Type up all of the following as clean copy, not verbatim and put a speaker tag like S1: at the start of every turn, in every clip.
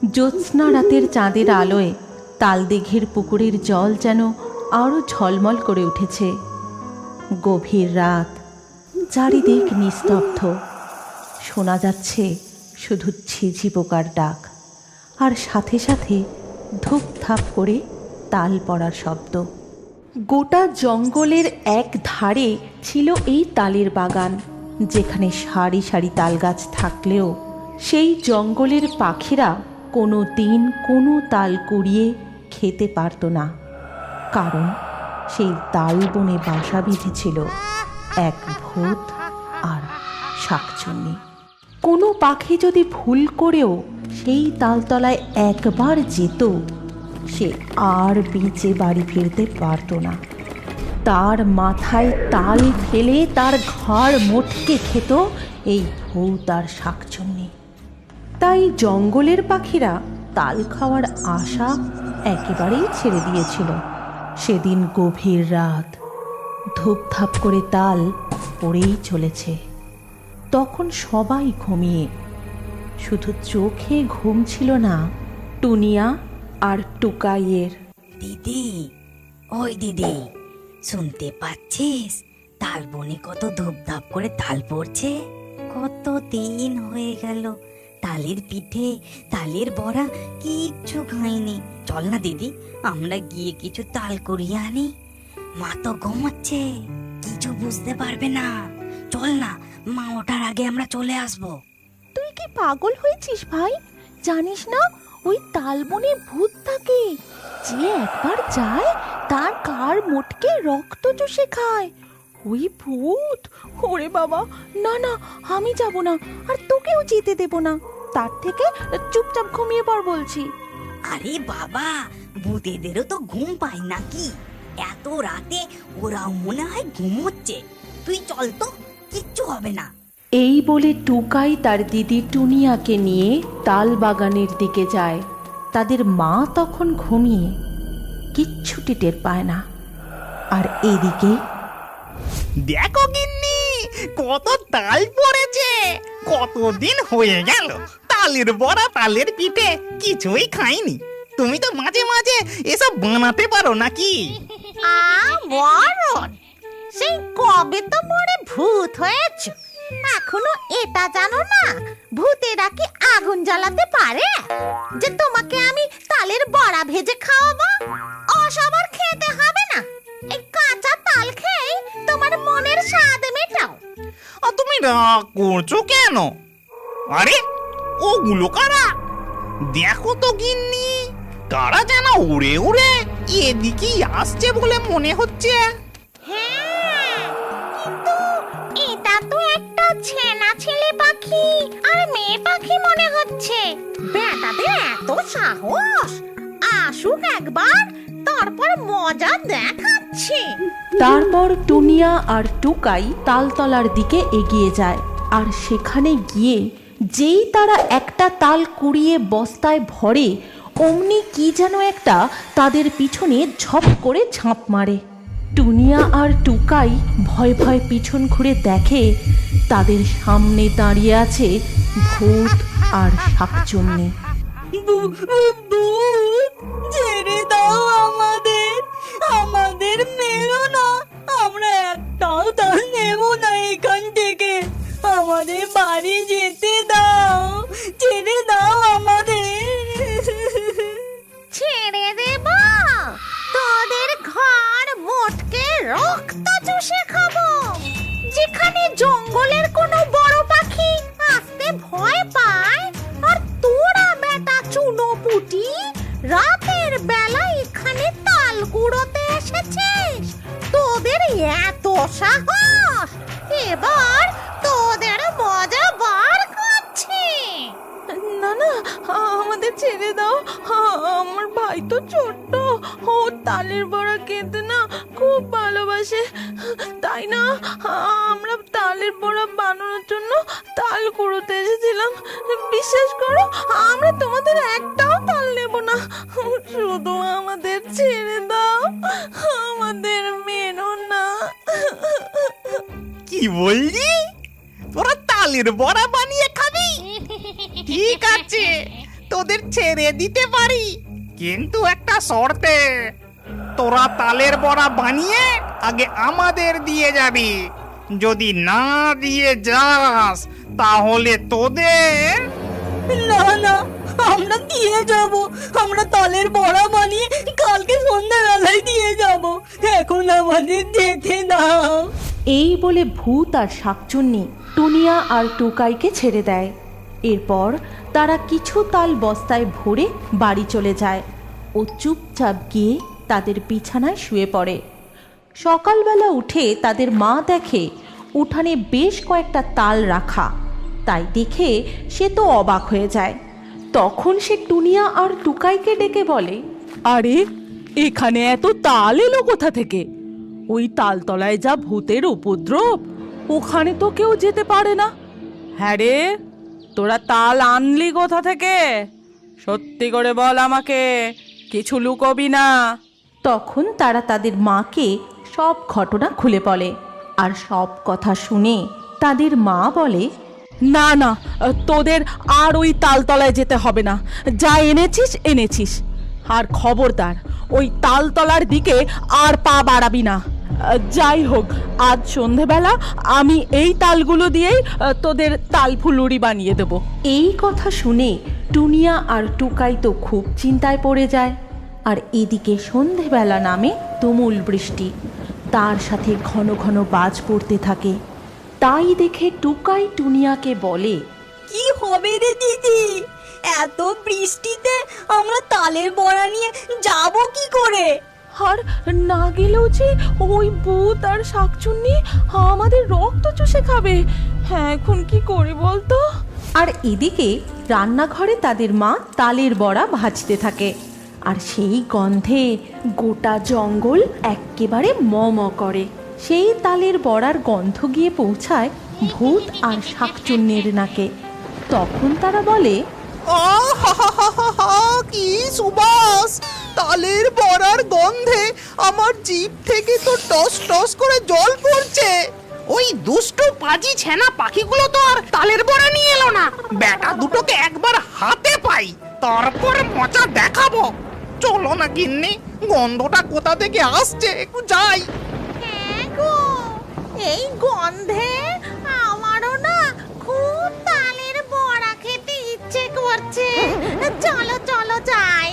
S1: জ্যোৎস্না রাতের চাঁদের আলোয় তালদিঘির পুকুরের জল যেন আরও ঝলমল করে উঠেছে। গভীর রাত, চারিদিক নিস্তব্ধ, শোনা যাচ্ছে শুধু ঝিঝি পোকার ডাক, আর সাথে সাথে ধূপধাপ করে তাল পড়ার শব্দ। গোটা জঙ্গলের এক ধারে ছিল এই তালের বাগান, যেখানে সারি সারি তাল গাছ থাকলেও সেই জঙ্গলের পাখিরা কোনো দিন কোনো তাল কুড়িয়ে খেতে পারত না, কারণ সেই তাল বনে বাসা বেঁধেছিল এক ভূত আর শাকচুন্নি। কোনো পাখি যদি ভুল করেও সেই তালতলায় একবার যেত, সে আর বেঁচে বাড়ি ফিরতে পারত না। তার মাথায় তাল ফেলে তার ঘাড় মোটকে খেত এই ভূত আর শাকচুন্নি। তাই জঙ্গলের পাখিরা তাল খাওয়ার আশা একেবারেই ছেড়ে দিয়েছিল। সেদিন গভীর রাত, ধূপধাপ করে তাল পড়েই চলেছে। তখন সবাই ঘুমিয়ে, শুধু চোখে ঘুম ছিল না টুনিয়া আর টুকাইয়ের।
S2: দিদি, ওই দিদি, শুনতে পাচ্ছিস তাল বনে কত ধূপধাপ করে তাল পড়ছে? কত দিন হয়ে গেল তালের পিঠে, তালের বড়া কিচ্ছু খাইনি। চল না দিদি, আমরা গিয়ে কিছু তাল কুড়িয়ে আনি। মা তো ঘুমাচ্ছে, কিছু বুঝতে পারবে না। চল না, মা ওঠার আগে আমরা চলে আসবো।
S3: তুই কি পাগল হয়েছিস ভাই? জানিস না ওই তালবনে ভূত থাকে, যে একবার যায় তার কার মোটকে রক্ত চুষে খায়। ওই ভূত! ওরে বাবা, না না, আমি যাব না, আর তোকেও যেতে দেব না। তার থেকে চুপচাপ ঘুমিয়ে পড় বলছি।
S2: আরে বাবা, ভূতেদেরও তো ঘুম পায় নাকি? এত রাতে ওরাও মনে হয় ঘুমোচ্ছে। তুই চল তো, কিচ্ছু হবে না।
S1: এই বলে টুকাই তার দিদি টুনিয়াকে নিয়ে তাল বাগানের দিকে যায়। তাদের মা তখন ঘুমিয়ে কিচ্ছুটি টের পায় না। আর এদিকে
S4: দেখো গিন্নি, কত তাল পড়েছে। কতদিন হয়ে গেল তালের বড়া, তালের পিঠে কিছুই খাইনি। তুমি তো মাঝে মাঝে এসব বানাতে পারো নাকি?
S3: মরণ! সেই কবে তো মরে ভূত হয়েছ, এখনো এটা জানো না ভূতেরা কি আগুন জ্বালাতে পারে? যে তোমাকে আমি তালের বড়া ভেজে খাওয়াবো? ওসব আর খেতে হবে না। এই কাঁচা তাল খেয়ে তোমার মনের স্বাদ মেটাও।
S4: আর তুমি রাগ করছো কেন? আরে, ওগুলো কারা? দেখো তো গিন্নি, কারা যেন উড়ে উড়ে এদিকেই আসছে বলে মনে হচ্ছে।
S3: হ্যাঁ, কিন্তু এটা তো একটা ছেনা ছেলে পাখি আর মেয়ে পাখি মনে হচ্ছে। বেটাদের এত সাহস! আসুক একবার, তারপর মজা দেখাচ্ছে।
S1: তারপর টুনিয়া আর টুকাই তালতলার দিকে এগিয়ে যায়। আর সেখানে গিয়ে যেই তারা একটা তাল কুড়িয়ে বস্তায় ভরে, অমনি কি যেন একটা তাদের পিছনে ঝপ করে ঝাঁপ মারে। টুনিয়া আর টুকাই ভয় ভয় পিছন ঘুরে দেখে তাদের সামনে দাঁড়িয়ে আছে ভূত আর শাকচুন্নি।
S2: ছেড়ে দাও আমাদের, আমাদের মেরো না। আমরা একটাও তাল নেব না এখান থেকে। আমাদের বাড়ি যেতে দাও, ছেড়ে দাও আমাদের।
S3: ছেড়ে দেব? তোদের ঘর মোটকে রক্ত চুষে খাবো। যেখানে জঙ্গলের কোনো বড় পাখি আসতে ভয় পায়, আর তোরা বেটা চুনো পুটি রাতের বেলা এখানে তাল কুড়োতে এসেছিস। তোদের এত সাহস! এবার তোদের মজা বার করছি। না না, আমাদের ছেড়ে দাও। আমার ভাই তো ছোট্ট, ও তালের বড়া খেতে না খুব ভালোবাসে। তাই না, আমরা তালের বড়া বানানোর জন্য তাল কুড়োতে এসেছিলাম। বিশ্বাস করো, আমরা তোমাদের একটাও তাল নেব না। শুধু আমাদের ছেড়ে দাও, আমাদের মেরো না।
S4: কি বললি? তোরা তালের বড়া বানিয়ে খাবি? ঠিক আছে, তো তোদের ছেড়ে দিতে পারি, কিন্তু একটা শর্তে, তোরা তালের বড়া বানিয়ে আগে আমাদের দিয়ে যাবি। যদি না দিয়ে যাস তাহলে তোদের
S2: না না, আমরা দিয়ে যাব। আমরা তালের বড়া বানিয়ে কালকে সন্ধ্যাবেলায় দিয়ে যাব। এখন আমাদের যেতে দাও।
S1: এই বলে ভূত আর শাকচুন্নি টুনিয়া আর টুকাইকে ছেড়ে দেয়। এরপর তারা কিছু তাল বস্তায় ভরে বাড়ি চলে যায় ও চুপচাপ গিয়ে তাদের বিছানায় শুয়ে পড়ে। সকালবেলা উঠে তাদের মা দেখে উঠানে বেশ কয়েকটা তাল রাখা। তাই দেখে সে তো অবাক হয়ে যায়। তখন সে টুনিয়া আর টুকাইকে ডেকে বলে,
S3: আরে এখানে এত তাল এলো কোথা থেকে? ওই তালতলায় যা ভূতের উপদ্রব, ওখানে তো কেউ যেতে পারে না। হ্যাঁ রে, তোরা তাল আনলি কোথা থেকে? সত্যি করে বল আমাকে, কিছু লুকোবি না।
S1: তখন তারা তাদের মাকে সব ঘটনা খুলে বলে। আর সব কথা শুনে তাদের মা বলে,
S3: না না, তোদের আর ওই তালতলায় যেতে হবে না। যা এনেছিস এনেছিস, আর খবরদার ওই তালতলার দিকে আর পা বাড়াবি না। যাই হোক, আজ সন্ধেবেলা আমি এই তালগুলো দিয়েই তোদের তালফুলুরি বানিয়ে দেব।
S1: এই কথা শুনে টুনিয়া আর টুকাই তো খুব চিন্তায় পড়ে যায়। আর এদিকে সন্ধেবেলা নামে তুমুল বৃষ্টি, তার সাথে ঘন ঘন বাজ পড়তে থাকে। তাই দেখে টুকাই টুনিয়াকে বলে,
S2: কি হবে রে দিদি? এত বৃষ্টিতে আমরা তালের বড়া নিয়ে যাব কি করে?
S3: আর না গেলেও যে ওই ভূত আর শাকচুন্নি আমাদের রক্ত চুষে খাবে। হ্যাঁ, এখন কি করি বলতো?
S1: আর এদিকে রান্নাঘরে তাদের মা তালের বড়া ভাজতে থাকে। আর সেই গন্ধে গোটা জঙ্গল এক্কেবারে ম ম করে। সেই তালের বড়ার গন্ধ গিয়ে পৌঁছায় ভূত আর শাকচুন্নির নাকে। তখন তারা বলে,
S4: আহা, কি সুবাস! তালের বড়ার গন্ধে আমার জিভ থেকে তো টস টস করে জল পড়ছে। ওই দুষ্টু পাজি ছেনা পাখিগুলো তো আর তালের বড়া নিয়ে এলো না। বেটা দুটোকে একবার হাতে পাই, তারপর মজা দেখাবো। চলো না গিন্নি, গন্ধটা কোথা থেকে আসছে একটু যাই।
S3: হ্যাঁ গো, এই গন্ধে আমারও না খুব তালের বড়া খেতে ইচ্ছে করছে। চলো চলো যাই।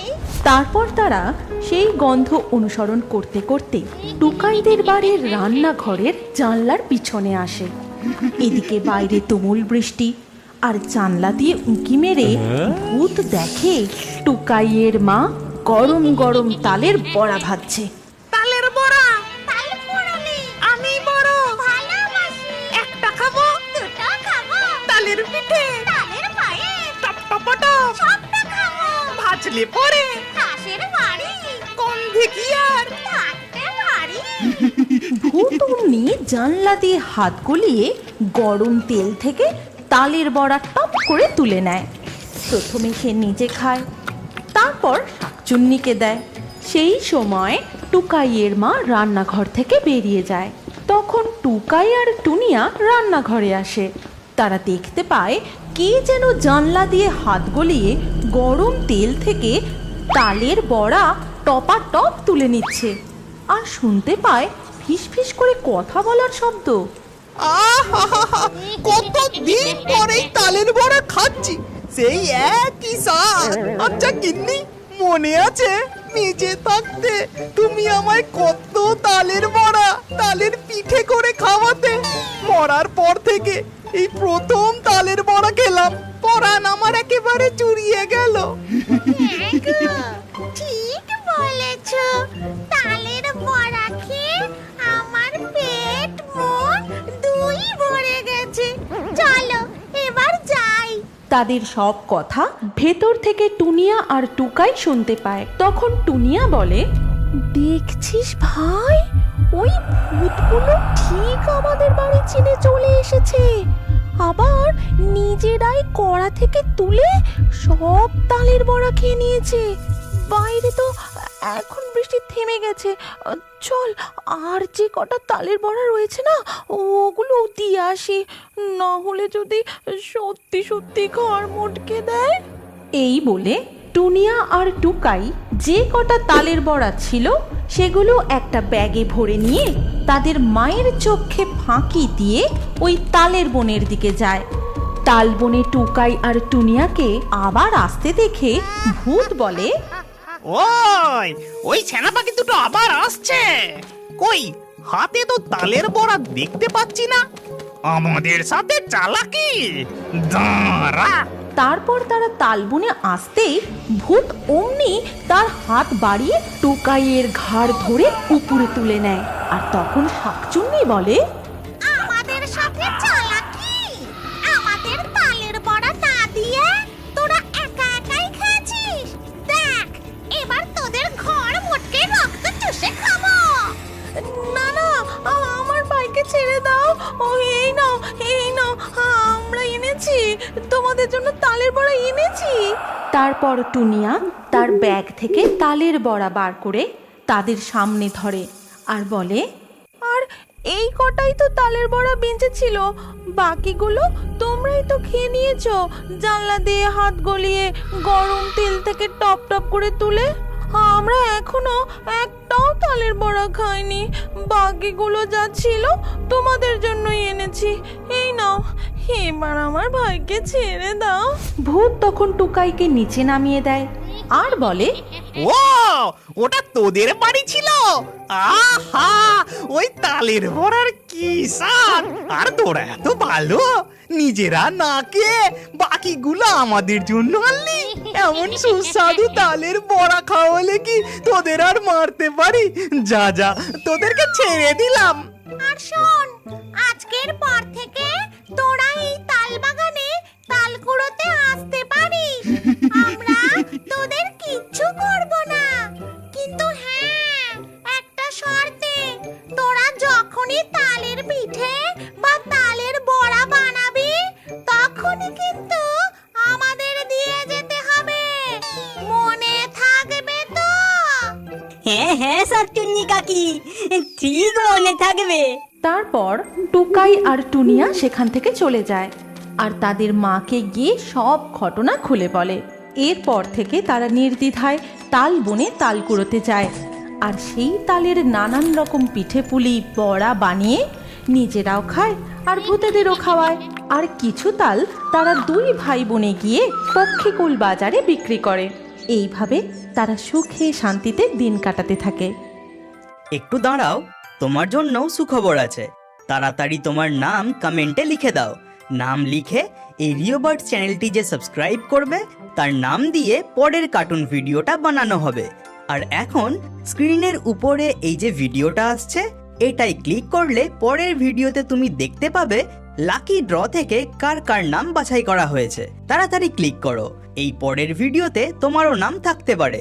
S1: তারপর তারা সেই গন্ধ অনুসরণ করতে করতে টুকাইদের বাড়ির রান্নাঘরের জানলার পিছনে আসে। এদিকে বাইরে তুমুল বৃষ্টি, আর জানলা দিয়ে উঁকি মেরে ভূত দেখে টুকাইয়ের মা গরম গরম তালের বড়া ভাজছে।
S4: তালের বড়া, আমি বড়
S3: ভালোবাসি।
S4: একটা খাবো,
S3: দুটো খাবো।
S4: তালের পিঠে
S3: তালের পায়েস
S4: টপ টপটপ
S3: সবটা খাবো।
S4: ভাজলে পরে
S3: হাঁসের বাড়ি
S4: গন্ধে কি আর
S3: থাকতে পারি।
S1: ভূত অমনি জানলা দিয়ে হাত গলিয়ে গরম তেল থেকে তালের বড়া টপ করে তুলে নেয়। প্রথমে সে নিজে খায়, তারপর শাকচুন্নিকে দেয়। সেই সময় টুকাইয়ের মা রান্নাঘর থেকে বেরিয়ে যায়। তখন টুকাই আর টুনিয়া রান্নাঘরে আসে। তারা দেখতে পায় কে যেন জানলা দিয়ে হাত গলিয়ে গরম তেল থেকে তালের বড়া টপাটপ তুলে নিচ্ছে। আর শুনতে পায় ফিস ফিস করে কথা বলার শব্দ।
S4: আহা, কত দিন পরেই তালের বড়া খাচ্ছি, সেই একই স্বাদ। আচ্ছা গিন্নি, মনে আছে নিজে থাকতে তুমি আমায় কত তালের বড়া, তালের পিঠে করে খাওয়াতে? মরার পর থেকে এই প্রথম তালের বড়া খেলাম, পরাণ আমার একেবারে চুরিয়ে গেল।
S3: ঠিক বলেছ, তালের বড়া খেয়ে আমার পেট মন দুই ভরে গেছে। চলো এবার যাই।
S1: তাদের সব কথা ভেতর থেকে টুনিয়া আর টুকাই শুনতে পায়। তখন টুনিয়া বলে,
S3: দেখছিস ভাই, ওই ভূতগুলো ঠিক আমাদের বাড়ি চিনে চলে এসেছে। আবার নিজেরাই কড়া থেকে তুলে সব তালের বড়া খেয়ে নিয়েছে। বাইরে তো এখন বৃষ্টি থেমে গেছে। চল, আর যে কটা তালের বড়া রয়েছে না, ওগুলো দিয়ে আসি। না হলে যদি সত্যি সত্যি ঘর মটকে দেয়।
S1: এই বলে টুনিয়া আর টুকাই যে কটা তালের বড়া ছিল সেগুলো একটা ব্যাগে ভরে নিয়ে তাদের মায়ের চোখে ফাঁকি দিয়ে ওই তালের বনের দিকে যায়। তাল বনে টুকাই আর টুনিয়াকে আবার আসতে দেখে ভূত বলে,
S4: ওই ছানা পাখি দুটো আবার আসছে। কই, হাতে তো তালের বড়া দেখতে পাচ্ছি না। আমাদের সাথে চালাকি, দাঁড়া।
S1: তারপর তারা তালবনে আসতেই ভূত অমনি তার হাত বাড়িয়ে টুকাইয়ের ঘাড় ধরে উপরে তুলে নেয়। আর তখন শাকচুন্নি বলে,
S3: আমাদের সাথে চালাকি, আমাদের তালের বড়া না দিয়ে তোরা একা একাই খেয়েছিস। দেখ, এবার তোদের ঘর মোটকে রক্ত চুষে খাবো। না না, আমার ভাইকে ছেড়ে দাও। এই নাও, আমরা এনেছি তোমাদের জন্য তালের বড়া এনেছি।
S1: তারপর টুনিয়া তার ব্যাগ থেকে তালের বড়া বার করে তাদের সামনে ধরে আর বলে,
S3: আর এই কটাই তো তালের বড়া বেঁচে ছিল, বাকিগুলো তোমরাই তো খেয়ে নিয়েছো জানলা দিয়ে হাত গলিয়ে গরম তেল থেকে টপ টপ করে তুলে। আমরা এখনো একটাও তালের বড়া খাইনি, বাকিগুলো যা ছিল তোমাদের জন্যই এনেছি। এই নাও, এবার আমার ভাইকে ছেড়ে দাও।
S1: ভূত তখন টুকাইকে নিচে নামিয়ে দেয় আর বলে,
S4: ওটা তোদের বাড়ি ছিল? আহা, ওই তালের বড়ার কি স্বাদ! আর তোরা এত ভালো, নিজেরা না খেয়ে বাকিগুলো আমাদের জন্য আনলি। এমন সুস্বাদু তালের বড়া খাওয়ালে কি তোদের আর মারতে পারি? যা যা, তোদেরকে ছেড়ে দিলাম।
S3: আর শোন, আজকের পর থেকে তোরা এই তাল বাগানে তাল কুড়োতে আসতে পারিস, আমরা তোদের কিচ্ছু করব না। কিন্তু হ্যাঁ, একটা শর্তে, তোরা যখনই তালের পিঠে বা তালের বড়া বানাবি তখনই কিন্তু আমাদের দিয়ে যেতে হবে, মনে থাকবে তো?
S2: হ্যাঁ হ্যাঁ শাকচুন্নি কাকি, ঠিক মনে থাকবে।
S1: তারপর টুকাই আর টুনিয়া সেখান থেকে চলে যায় আর তাদের মাকে গিয়ে সব ঘটনা খুলে বলে। এরপর থেকে তারা নির্দ্বিধায় তাল বনে তাল কুড়োতে যায় আর সেই তালের নানান রকম পিঠে পুলি বড়া বানিয়ে নিজেরাও খায় আর ভূতেদেরও খাওয়ায়। আর কিছু তাল তারা দুই ভাই বোনে গিয়ে পক্ষীকুল বাজারে বিক্রি করে। এইভাবে তারা সুখে শান্তিতে দিন কাটাতে থাকে।
S5: একটু দাঁড়াও, তোমার জন্য সুখবর আছে। তাড়াতাড়ি তোমার নাম কমেন্টে লিখে দাও। নাম লিখে এই রিওবার্ড চ্যানেলটি যে সাবস্ক্রাইব করবে তার নাম দিয়ে পরের কার্টুন ভিডিওটা বানানো হবে। আর এখন স্ক্রিনের উপরে এই যে ভিডিওটা আসছে, এটাই ক্লিক করলে পরের ভিডিওতে তুমি দেখতে পাবে লাকি ড্র থেকে কার কার নাম বাছাই করা হয়েছে। তাড়াতাড়ি ক্লিক করো, এই পরের ভিডিওতে তোমারও নাম থাকতে পারে।